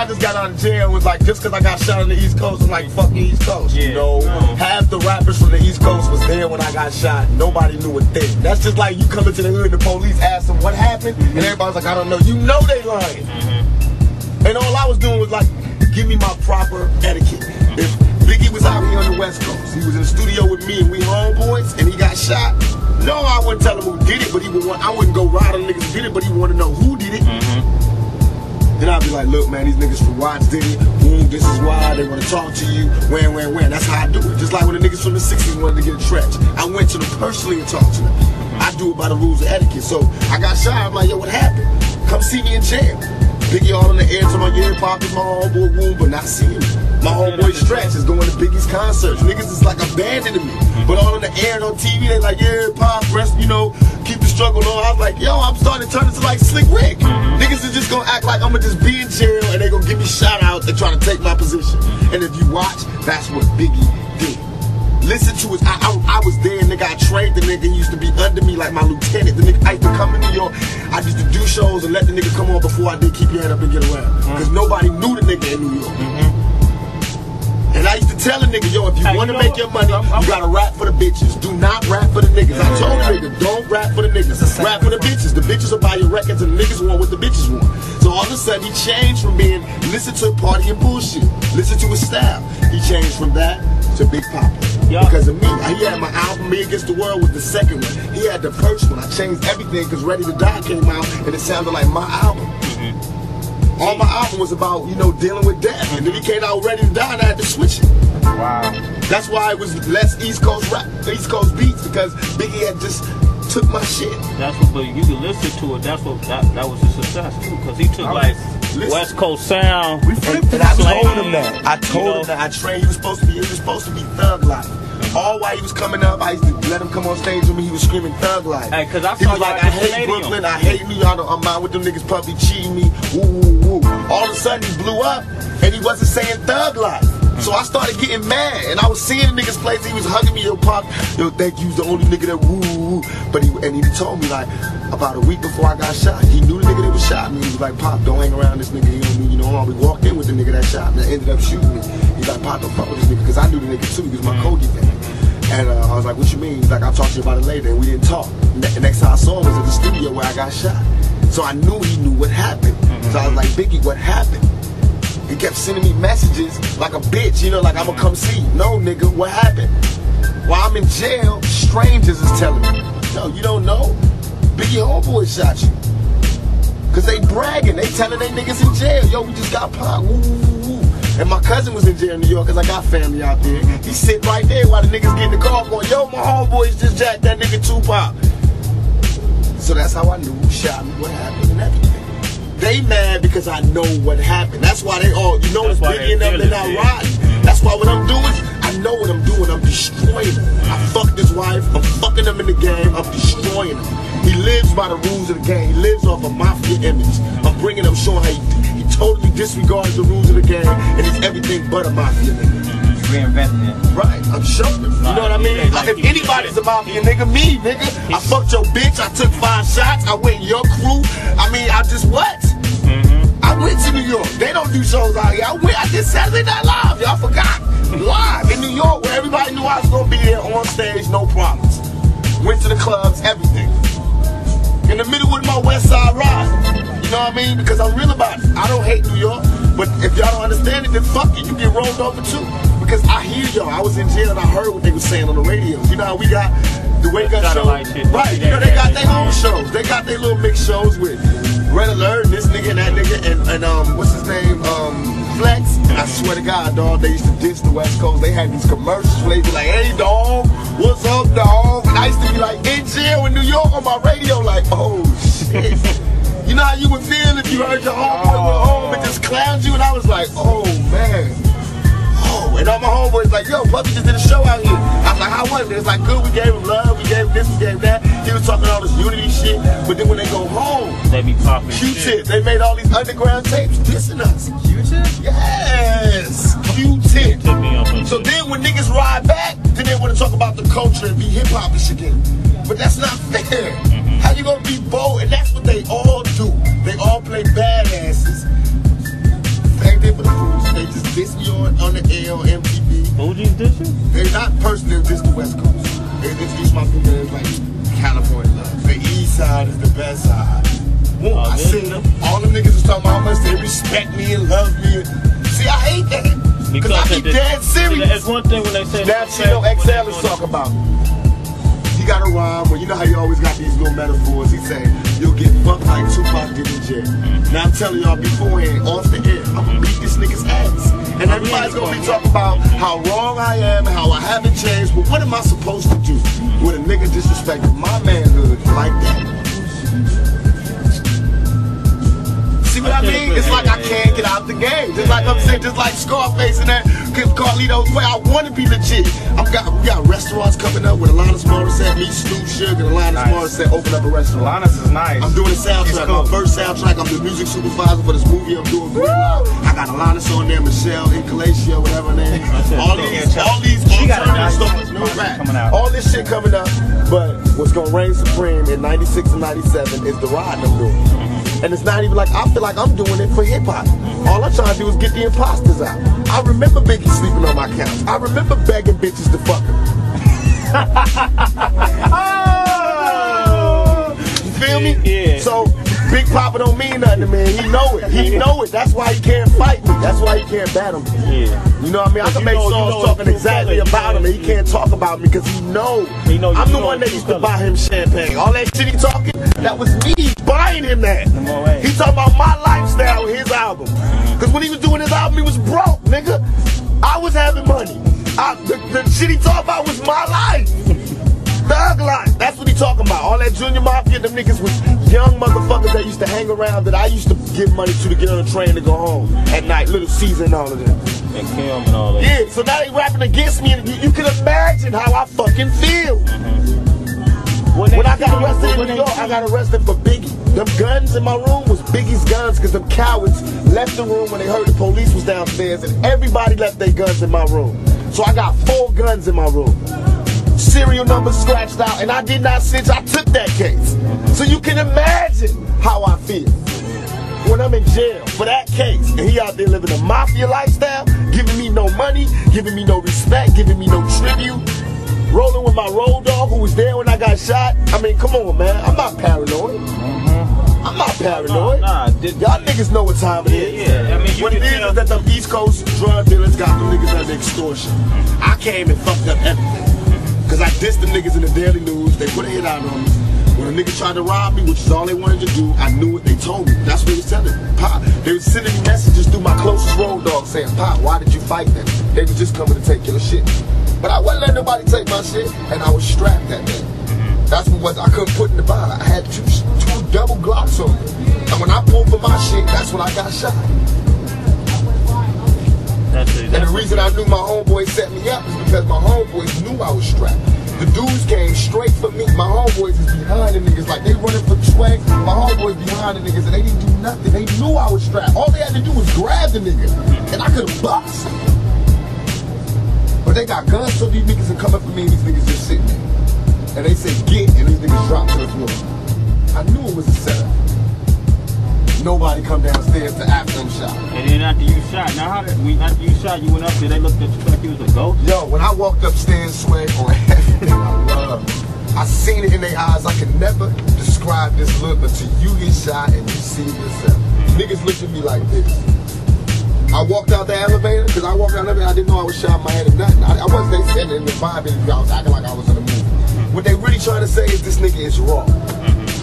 I just got out of jail, it was like, just because I got shot on the East Coast, I'm like, fuck the East Coast. Yeah. You know, half the rappers from the East Coast was there when I got shot. Nobody knew a thing. That's just like you come into the hood and the police ask them what happened, and everybody's like, I don't know. You know they lying. And all I was doing was like, give me my proper etiquette. If Biggie was out here on the West Coast, he was in the studio with me and we homeboys, and he got shot, no, I wouldn't tell him who did it, but he would want, I wouldn't go ride on niggas who did it, but he wanted to know who did it. Then I'd be like, look, man, these niggas from Watts did it. Boom, this is why they want to talk to you. When. That's how I do it. Just like when the niggas from the 60s wanted to get a trench. I went to them personally and talked to them. I do it by the rules of etiquette. So I got shot. I'm like, yo, what happened? Come see me in jail. Biggie all in the air to my ear, Pop is my homeboy Woom, but not seeing me. My homeboy Stretch is going to Biggie's concerts. Niggas is like abandoning me. But all in the air and on TV, they like, yeah, Pop, rest, you know, keep the struggle on. I was like, yo, I'm starting to turn into like Slick Rick. Niggas is just gonna act like I'm gonna just be in jail and they gonna give me shout outs and try to take my position. And if you watch, that's what Biggie did. Listen to his, I was there, nigga, I trained the nigga, he used to be under me like my lieutenant. The nigga, I used to come to New York, I used to do shows and let the nigga come on before I did Keep Your Head Up and Get Around. Because nobody knew the nigga in New York. And I used to tell the nigga, yo, if you want to make your money, you gotta rap for the bitches. Do not rap for the niggas. I told the nigga, don't rap for the niggas. Rap for the bitches. The bitches will buy your records and the niggas want what the bitches want. So all of a sudden he changed from being listen to party and bullshit, listen to his style. He changed from that to Big Papa. Because of me. He had my album, Me Against the World was the second one. He had the first one. I changed everything because Ready to Die came out and it sounded like my album. All my album was about, you know, dealing with death. And then he came out Ready to Die and I had to switch it. Wow. That's why it was less East Coast rap, East Coast beats, because Biggie had just took my shit. That's what, but you can listen to it. That's what that was his success too, because he took like West Coast sound. We flipped it. I told him that. I told him that. I trained. He was supposed to be Thug Life. All while he was coming up, I used to let him come on stage with me. He was screaming Thug Life. Hey, cause I he was like, I hate Brooklyn, I hate New York. I'm out with them niggas, puppy cheating me. Woo, woo, woo. All of a sudden he blew up, and he wasn't saying Thug Life. So I started getting mad, and I was seeing the niggas place. He was hugging me, yo, Pop, yo, thank you, the only nigga that woo, woo. But he told me like about a week before I got shot. He knew the nigga that was shot me. He was like, Pop, don't hang around this nigga. You know, we walked in with the nigga that shot me, that ended up shooting me. He's like, Pop, don't fuck with this nigga, because I knew the nigga too. He was my Kogi fan. And I was like, what you mean? He's like, I'll talk to you about it later. And we didn't talk. The next time I saw him was at the studio where I got shot. So I knew he knew what happened. So I was like, Biggie, what happened? He kept sending me messages like a bitch, you know, like I'm gonna come see you. No, nigga, what happened? While I'm in jail, strangers is telling me, no, you don't know. Biggie homeboy shot you. Cause they bragging, they telling they niggas in jail, yo, we just got popped, woo, woo, woo. And my cousin was in jail in New York because I got family out there. He's sitting right there while the niggas getting the call going, yo, my homeboys just jacked that nigga Tupac. So that's how I knew who shot me, what happened, and everything. They mad because I know what happened. That's why they all, you know, it's Biggie and them, they're not riding. That's why what I'm doing, I know what I'm doing. I'm destroying him. I fucked his wife. I'm fucking him in the game. I'm destroying him. He lives by the rules of the game. He lives off a mafia image. I'm bringing him, showing how he totally disregards the rules of the game, and he's everything but a mafia nigga. Reinventing it. Right, I'm showing him. You know what I mean? If anybody's a mafia nigga, me, nigga. I fucked your bitch. I took 5 shots. I went in your crew. I mean, I just what? I went to New York. They don't do shows out here. I did Saturday Night Live. Y'all forgot. Live in New York, where everybody knew I was gonna be there on stage, no problems. Went to the clubs, everything. In the middle with my West Side ride. You know what I mean? Because I'm real about it. I don't hate New York, but if y'all don't understand it, then fuck it. You get rolled over too. Because I hear y'all. I was in jail and I heard what they were saying on the radio. You know how we got the Wake Up show? Right. You know, they got their own shows. They got their little mixed shows with Red Alert, this nigga and that nigga, and what's his name? Flex. I swear to God, dog, they used to diss the West Coast. They had these commercials where they be like, hey, dog, what's up, dog? And I used to be like in jail in New York on my radio, like, oh, shit. You know how you would feel if you heard your homeboy went home and just clowned you? And I was like, oh, man. Oh, and all my homeboys like, yo, Puppy just did a show out here. I was like, how was it? It's like, good, we gave him love, we gave him this, we gave him that. He was talking all this unity shit, but then when they go home, they be popping Q-Tip, they made all these underground tapes dissing us. Q-Tip? Yes, Q-Tip. So then when niggas ride back, then they want to talk about the culture and be hip-hop-ish again. But that's not fair. How you gonna be bold? And that's what they all do. They all play badasses. for the Fugees. They just diss me on the air on MTV. Fugees dissing? They're not personally, they're just the West Coast. They just diss my people. They're like California love. The East Side is the best side. Well, I seen them. All them niggas is talking about how much they respect me and love me. See, I hate that. Because I be dead serious. It's one thing when they say that Chino XL is talking about. He got a rhyme where you know how you always got these little metaphors. He say, you'll get fucked like Tupac did in jail. Now I'm telling y'all beforehand, off the air, I'm gonna beat this nigga's ass. And everybody's gonna be talking about how wrong I am and how I haven't changed. But what am I supposed to do when a nigga disrespected my manhood like that? See what I mean? It's like I can't get out the game. Just like I'm saying, just like Scarface and that Carlito's way. I want to be legit. We got restaurants coming up with Alanis Morissette, me, Snoop Sugar, and Alanis Morissette open up a restaurant. Alanis is nice. I'm doing a soundtrack, my first soundtrack. I'm the music supervisor for this movie I'm doing. I got Alanis on there, Michelle, Incalacia, whatever her name. All these alternative stars, no rap. All this shit coming up. But what's gonna reign supreme in '96 and '97 is the ride I'm doing. And it's not even like I feel like I'm doing it for hip hop. All I'm trying to do is get the imposters out. I remember Biggie sleeping on my couch. I remember begging bitches to fuck him. You feel me? Yeah. So Big Papa don't mean nothing to me. He know it. He know it. That's why he can't fight me. That's why he can't battle me. Yeah. You know what I mean? I can make songs talking exactly about him, and he can't talk about me because he know. I'm the one that used to buy him champagne. All that shit he talking, that was me buying him that. He talking about my lifestyle with his album. Because when he was doing his album, he was broke, nigga. I was having money. The shit he talking about was my life. Thug life. That's what he talking about. All that Junior Mafia, them niggas was young motherfuckers that used to hang around that I used to give money to get on a train to go home at night. Little Caesar and all of them. And Kim and all that. Yeah, so now they rapping against me, and you can imagine how I fucking feel. When I got arrested in New York, I got arrested for Biggie. Them guns in my room was Biggie's guns because them cowards left the room when they heard the police was downstairs, and everybody left their guns in my room. So I got 4 guns in my room. Serial numbers scratched out, and I did not snitch. I took that case. So you can imagine how I feel when I'm in jail for that case, and he out there living a mafia lifestyle, giving me no money, giving me no respect, giving me no tribute, rolling with my road dog who was there when I got shot. I mean, come on, man. I'm not paranoid. I'm not paranoid. Y'all niggas know what time it is. Yeah. I mean, what it is that them East Coast drug dealers got them niggas under extortion. I came and fucked up everything. Because I dissed them niggas in the Daily News. They put a hit out on me. When a nigga tried to rob me, which is all they wanted to do, I knew what they told me. That's what they was telling me. Pop, they was sending me messages through my closest road dog saying, Pop, why did you fight them? They was just coming to take your shit. But I wasn't letting nobody take my shit, and I was strapped that day. That's what I couldn't put in the bottle. I had two double Glocks on me. And when I pulled for my shit, that's when I got shot. And the reason I knew my homeboy set me up is because my homeboys knew I was strapped. The dudes came straight for me. My homeboys is behind the niggas. Like, they running for swag. My homeboys behind the niggas, and they didn't do nothing. They knew I was strapped. All they had to do was grab the nigga. And I could have bust. But they got guns, so these niggas are coming for me, and these niggas just sitting there. And they say, get, and these niggas drop to the floor. I knew it was a setup. Nobody come downstairs to after them shot. And then after you shot, now after you shot, you went up there, they looked at you like you was a ghost? Yo, when I walked upstairs, Swag, on everything I love, I seen it in their eyes. I can never describe this look until you get shot and you see it yourself. Niggas looked at me like this. I walked out the elevator, because I walked out the elevator, I didn't know I was shot in my head or nothing. I wasn't there sitting in the vibe interview, I was acting like I was in a movie. What they really trying to say is this nigga is raw.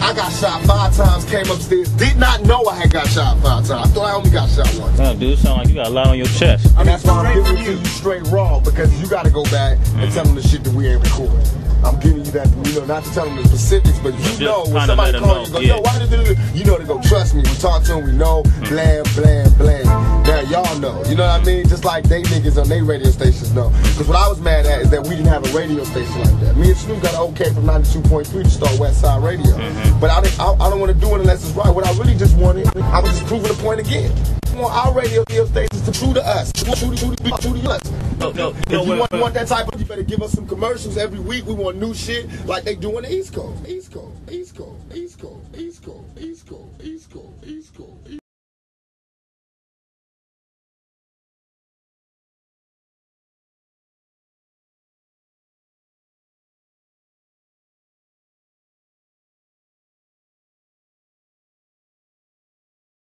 I got shot 5 times, came upstairs, did not know I had got shot 5 times. I thought I only got shot once. Damn, dude, sound like you got a lot on your chest. And that's why I'm giving it to you straight raw, because you got to go back and tell them the shit that we ain't recording. I'm giving you that, you know, not to tell them the specifics, but you know when somebody calls you, go, yo, why did you do? You know, they go, trust me, we talk to them, we know, blam, blam, blam. Now y'all know, you know what I mean? Just like they niggas on their radio stations know. Because what I was mad at is that we didn't have a radio station like that. Me and Snoop got an okay from 92.3 to start West Side Radio. But I don't want to do it unless it's right. What I really just wanted, I was just proving the point again. We want our radio stations to true to us, true to us. If you want that type of, you better give us some commercials every week. We want new shit like they do on the East Coast. East Coast, East Coast, East Coast, East Coast.